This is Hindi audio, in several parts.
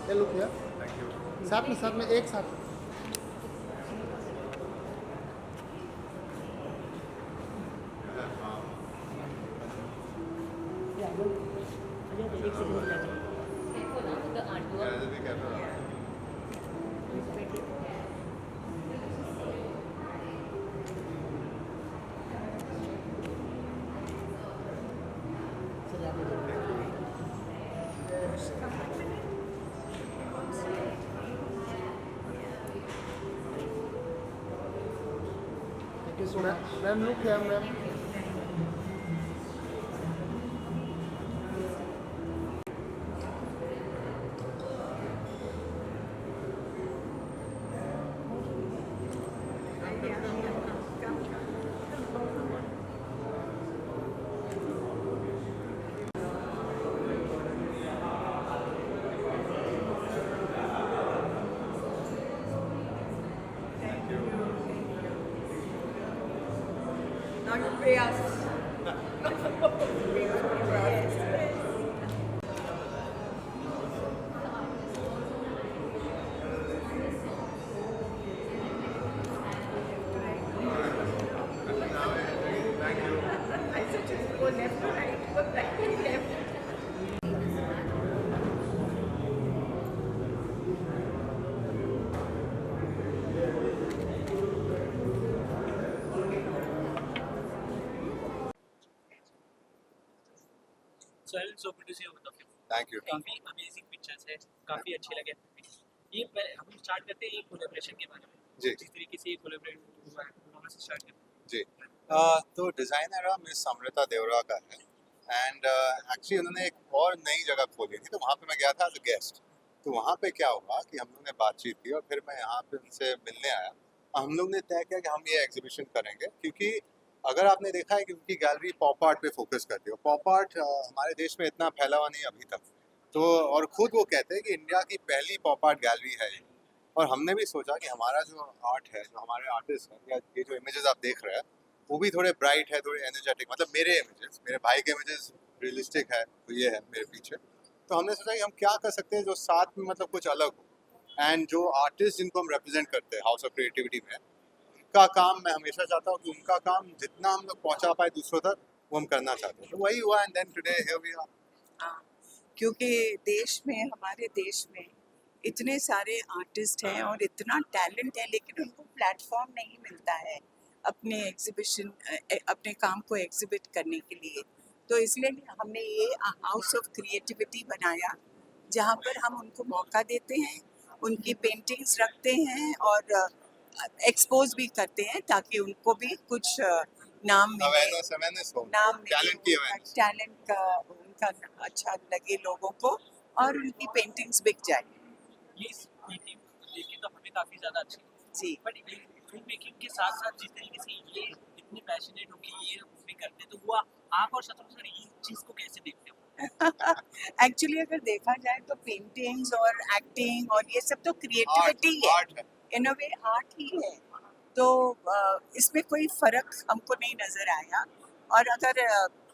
ये लुक है साथ में एक साथ मैम लुक है ma'am Dr. Priyas. I said just go left to right, go right to left. So so good to see you with the film. Thank you. काफी अमेजिंग पिक्चर्स है, काफी अच्छे लगे। ये हम स्टार्ट करते हैं ये कोलैबोरेशन के बारे में। जी। जिस तरीके से ये कोलैबोरेट हुआ है वहाँ से स्टार्ट करते हैं। जी तो डिज़ाइनर मिस अमृता देवरा का है एंड एक्चुअली उन्होंने एक और नई जगह खोली थी तो वहाँ पे मैं गया था एज अ गेस्ट। तो वहाँ पे क्या हुआ कि हम लोग ने बातचीत की और फिर मैं यहाँ पे उनसे मिलने आया। हम लोग ने तय किया कि हम ये एग्जीबिशन करेंगे क्योंकि अगर आपने देखा है कि उनकी गैलरी पॉप आर्ट पे फोकस करती है। पॉप आर्ट हमारे देश में इतना फैला हुआ नहीं अभी तक। तो और खुद वो कहते हैं कि इंडिया की पहली पॉप आर्ट गैलरी है ये। और हमने भी सोचा कि हमारा जो आर्ट है, जो हमारे आर्टिस्ट हैं, या ये जो इमेजेस आप देख रहे हैं वो भी थोड़े ब्राइट है, थोड़े एनर्जेटिक, मतलब मेरे इमेजेस, मेरे भाई के इमेजेस रियलिस्टिक है, तो ये है मेरे पीछे। तो हमने सोचा कि हम क्या कर सकते हैं जो साथ में मतलब कुछ अलग हो। एंड जो आर्टिस्ट जिनको हम रिप्रेजेंट करते हैं हाउस ऑफ क्रिएटिविटी में, उनका काम मैं हमेशा चाहता हूँ कि उनका काम जितना हम लोग पहुँचा पाए दूसरों तक वो हम करना चाहते हैं। तो वही हुआ and then today here we are. क्योंकि देश में, हमारे देश में इतने सारे आर्टिस्ट हैं और इतना टैलेंट है, लेकिन उनको प्लेटफॉर्म नहीं मिलता है अपने एग्जीबिशन, अपने काम को एग्जिबिट करने के लिए। तो इसलिए हमने ये हाउस ऑफ क्रिएटिविटी बनाया, जहाँ पर हम उनको मौका देते हैं, उनकी पेंटिंग्स रखते हैं और एक्सपोज भी करते हैं ताकि उनको भी कुछ नाम मिले, अवेयरनेस हो, नाम टैलेंट की अवेयरनेस। टैलेंट का उनका अच्छा लगे लोगों को और उनकी पेंटिंग्स बिक जाए। ये पेंटिंग देखिए तो हमें काफी ज्यादा अच्छी लगी। जी। बट फिल्म मेकिंग के साथ साथ जिस तरीके से ये इतने पैशनेट होकर ये भी करते हैं तो वो आप और शत्रुघ्न सर ये चीज को कैसे देखते हो? एक्चुअली अगर देखा जाए तो पेंटिंग्स और एक्टिंग और ये सब तो क्रिएटिविटी है, आर्ट है। इन अ वे आर्ट ही है। तो इसमें कोई फर्क हमको नहीं नजर आया। और अगर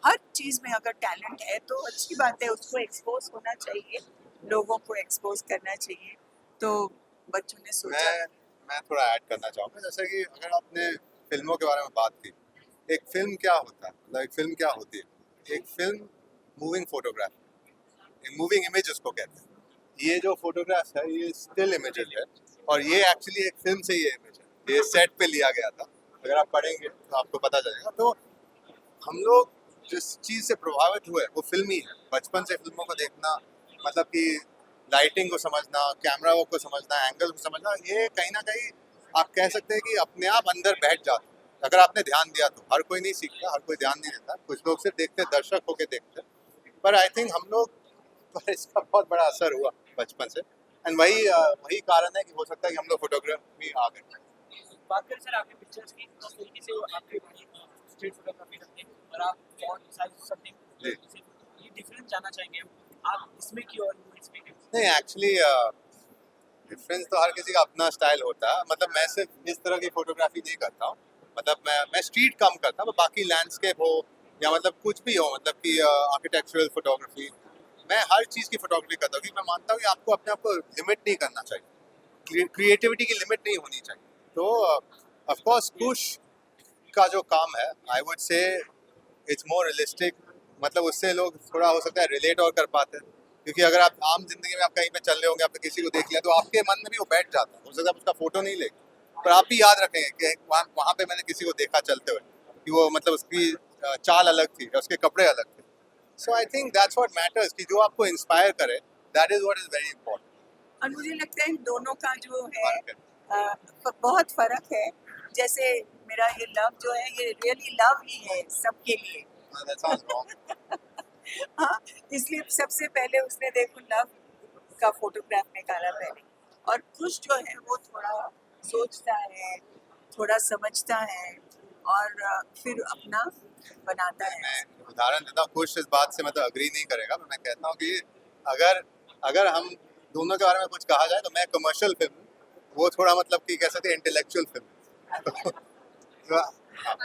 हर चीज में अगर टैलेंट है तो अच्छी बात है, उसको एक्सपोज होना चाहिए, लोगों को एक्सपोज करना चाहिए। तो बच्चों ने सोचा। मैं थोड़ा ऐड करना चाहूँगा, जैसे कि अगर आपने फिल्मों के बारे में बात की, एक फिल्म क्या होता है, मतलब एक फिल्म क्या होती है? एक फिल्म मूविंग फोटोग्राफ, एक मूविंग इमेज उसको कहते हैं। ये जो फोटोग्राफ है ये स्टिल इमेजेस है और ये एक्चुअली एक फिल्म से ये इमेज है, ये सेट पे लिया गया था। अगर आप पढ़ेंगे तो आपको पता चलेगा। तो हम लोग जिस चीज़ से प्रभावित हुए वो फिल्म ही है। बचपन से फिल्मों को देखना, मतलब कि लाइटिंग को समझना, कैमरा वर्क को समझना, एंगल को समझना, ये कहीं ना कहीं आप कह सकते हैं कि अपने आप अंदर बैठ जाता है अगर आपने ध्यान दिया तो। हर कोई नहीं सीखता, हर कोई ध्यान नहीं देता, कुछ लोग सिर्फ देखते, दर्शक होके देखते। पर आई थिंक हम लोग पर इसका बहुत बड़ा असर हुआ बचपन से एंड वही कारण है कि हो सकता है कि हम लोग फोटोग्राफी आ गए। बात करें सर आपके पिक्चर्स की, किस तरीके से आपके स्ट्रीट फोटोग्राफी करते हैं और आप फॉन्ट साइज सब ये डिफरेंस जानना चाहेंगे आप इसमें क्यों और इसमें क्यों? नहीं, एक्चुअली डिफरेंस तो हर किसी का अपना स्टाइल होता है। मतलब मैं सिर्फ इस तरह की फोटोग्राफी नहीं करता हूँ। मतलब मैं स्ट्रीट कम करता हूँ, बाकी लैंडस्केप हो या मतलब कुछ भी हो, मतलब कि आर्किटेक्चरल फोटोग्राफी मैं हर चीज़ की फोटोग्राफी करता हूँ क्योंकि मैं मानता हूँ कि आपको अपने आप को लिमिट नहीं करना चाहिए, क्रिएटिविटी की लिमिट नहीं होनी चाहिए। तो ऑफ कोर्स कुश का जो काम है I would say it's more realistic, मतलब उससे लोग थोड़ा हो सकता है रिलेट और कर पाते हैं, क्योंकि अगर आप आम जिंदगी में आप कहीं पे चल रहे होंगे, आपने किसी को देख लिया तो आपके मन में भी वो बैठ जाता है, हो सकता है आप उसका फोटो नहीं लेंगे पर आप भी याद रखेंगे कि वहाँ पे मैंने किसी को देखा चलते हुए कि वो मतलब उसकी चाल अलग थी, उसके कपड़े अलग थे। So I think that's what matters, कि जो आपको इंस्पायर करे, that is what is very important. और मुझे लगता है इन दोनों का जो है बहुत फर्क है। जैसे मेरा ये लव जो है ये रियली लव ही है सबके लिए। That sounds wrong. हाँ, इसलिए सबसे पहले उसने देखो लव का फोटोग्राफ निकाला पहले, और खुश जो है वो थोड़ा सोचता है, थोड़ा समझता है और फिर अपना बनाता है। मैं उदाहरण देता हूँ, खुश इस बात से मतलब अग्री नहीं करेगा, पर मैं कहता हूँ कि अगर अगर हम दोनों के बारे में कुछ कहा जाए तो मैं कमर्शियल फिल्म हूँ, वो थोड़ा मतलब कि कह सकते हैं इंटेलेक्चुअल फिल्म। तो, हाँ,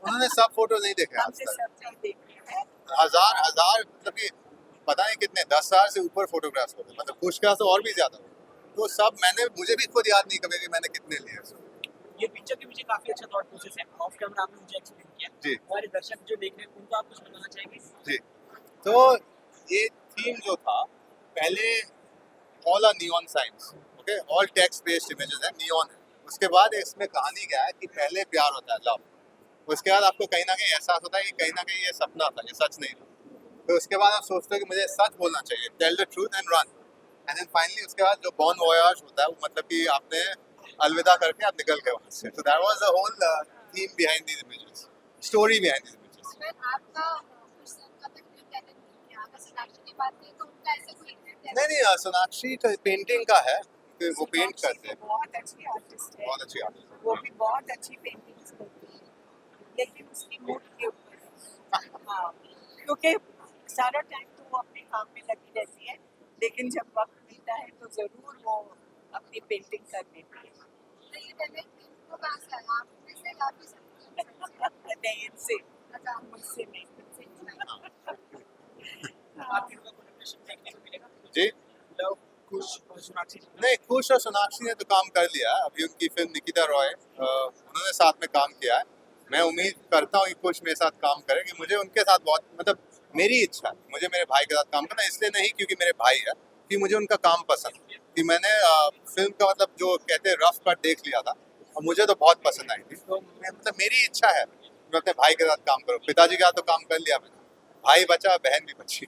उन्होंने सब फोटो नहीं देखे आज हमसे तक, सब नहीं देखते हैं। हजार हजार मतलब कि पता नहीं कितने 10,000 से ऊपर फोटोग्राफ्स होते, मतलब खुश का तो और भी ज्यादा होते। तो सब मुझे भी खुद याद नहीं कभी कि मैंने कितने लिए। ये पिक्चर के पीछे काफी अच्छा थॉट प्रोसेस है, ऑफ कैमरा आपने मुझे एक्सप्लेन किया। जी। हमारे दर्शक जो देख रहे हैं उनको आप कुछ बताना चाहेंगे? जी, तो ये थीम जो था पहले all are neon science, okay, all text based images है, नियॉन है। उसके बाद इसमें कहानी क्या है कि पहले प्यार होता है, लव, उसके बाद आपको कहीं ना कहीं एहसास होता है कि कहीं ना कहीं ये सपना था, ये सच नहीं था। तो उसके बाद आप सोचते हो कि मुझे सच बोलना चाहिए, tell the truth and run, and then finally उसके बाद जो बॉन वॉयाज होता है वो मतलब कि आपने अलविदा करके आप निकल गए वहाँ से। तो that was the whole theme behind these images, story behind these images. नहीं, सोनाक्षी का पेंटिंग का है कि वो पेंट करते हैं, बहुत अच्छी आर्टिस्ट है, बहुत अच्छी आर्टिस्ट है। वो भी बहुत अच्छी पेंटिंग्स करती है, लेकिन उसकी मूड के ऊपर है। हाँ, क्योंकि सारा टाइम तो वो अपने काम में लगी रहती है, लेकिन जब वक्त मिलता है तो जरूर वो अपनी पेंटिंग कर लेती है। नहीं, इनसे, मुझसे नहीं, आपके लोगों को कोलैबोरेशन देखने को मिलेगा? जी, लव, खुश और सोनाक्षी। नहीं, खुश और सोनाक्षी ने तो काम कर लिया, अभी उनकी फिल्म निकिता रॉय उन्होंने साथ में काम किया है। मैं उम्मीद करता हूँ कि खुश मेरे साथ काम करे, कि मुझे उनके साथ बहुत मतलब मेरी इच्छा है, मुझे मेरे भाई के साथ काम करना, इसलिए नहीं क्योंकि मेरे भाई है, कि मुझे उनका काम पसंद है, कि मैंने फिल्म का मतलब जो कहते हैं रफ कट देख लिया था और मुझे तो बहुत पसंद आई थी। तो मतलब मेरी इच्छा है मैं अपने भाई के साथ काम करूँ, पिताजी के साथ तो काम कर लिया मैंने, भाई बचा, बहन भी बची।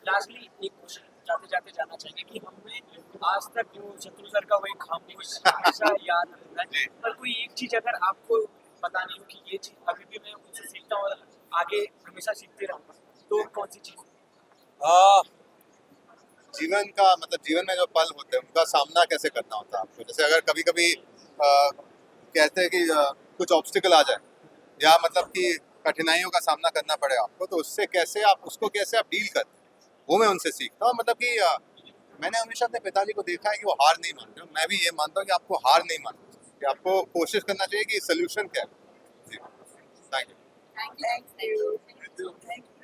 लास्टली एक क्वेश्चन जाते जाते जानना चाहेंगे कि हमें आज तक जो शत्रु सर का वही खामोश हमेशा याद रहता है, पर कोई एक चीज अगर आपको पता नहीं हो कि ये चीज अभी भी मैं उनसे सीखता हूँ और आगे हमेशा सीखते रहूँगा, तो कौन सी चीज? जीवन का मतलब जीवन में जो पल होते हैं उनका सामना कैसे करना होता है आपको। जैसे अगर कभी कभी कहते हैं कि कुछ ऑब्स्टिकल आ जाए या मतलब कि कठिनाइयों का सामना करना पड़े आपको, तो उससे कैसे आप उसको कैसे आप डील करते हैं, वो मैं उनसे सीखता हूँ। मतलब कि मैंने हमेशा अपने पिताजी को देखा है कि वो हार नहीं मानते, मैं भी ये मानता हूँ कि आपको हार नहीं मानना चाहिए, कि आपको कोशिश करना चाहिए कि सोल्यूशन क्या है। जी, थैंक यू। Thank you.